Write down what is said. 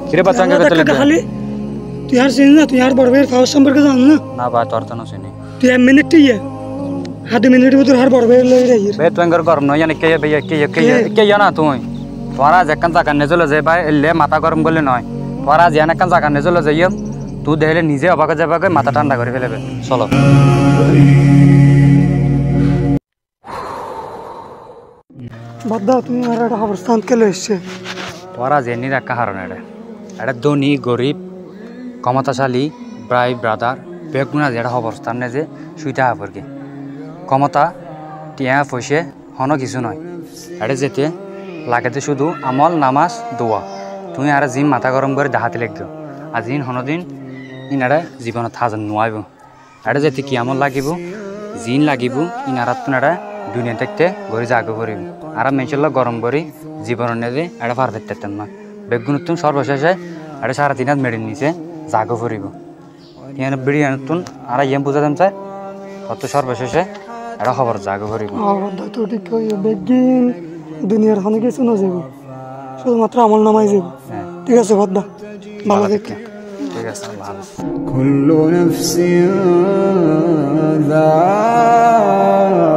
কিরে বাচ্চা আঙ্কে কত লাগে খালি তুই আর চিনি না তুই আর বড় ভাইয়ের ফাওয়ার সম্পর্কে জান না না ভাই তোর তো না চিনি তুই 1 মিনিট ইয়ে হাতে মিনিটের ভিতর আর বড় ভাইয়ের লই রাই বে তুই আঙ্গর গরম নয় জানি কে জানা তুই তোরা যেখান জায়গা নে চলে যায় ভাই এলে মাথা গরম করলে নয় তোরা যেন একখান জায়গা নে চলে যাই তুই দেখলে নিজে অবাকে যাবাকে মাথা ঠান্ডা করে ফেলবে চলো বাদা তুমি আর একটা অবস্থান কেলে এসছে তোরা জেনি রাখা হারণ এটা ধনী গরিব ক্ষমতাশালী ভাই ব্রাদার বেগুনা যেটা অবস্থান নে যে সুইটা হাফরকে ক্ষমতা টিয়া পয়সে হন কিছু নয় এটা যেতে লাগেতে শুধু আমল নামাজ দোয়া তুমি আর জিম মাথা গরম করে দেখাতে লাগবে আর জিন হনদিন ইনারা জীবনত থাজন নোয়াইব এটা যেতে কি আমল লাগিব জিন লাগিব ইনারা তুনারা দুনিয়া দেখতে ঘরে জাগে করিব আর মেনশাল্লাহ গরম করি জীবন নেদে এটা পার দেখতেন না বেগুন তুন সর্বশেষে এটা সারা দিন মেডিন নিচে জাগে করিব ইয়ান বিড়িয়ান তুন আর ইয়ে বুঝাতাম চাই কত সর্বশেষে এটা খবর জাগে করিব তো ঠিক বেগিন দুনিয়ার হনে কিছু না যাব শুধুমাত্র আমল নামাই যাব ঠিক আছে বদ্দা ভালো দেখে ঠিক আছে ভালো كل نفس ذائقة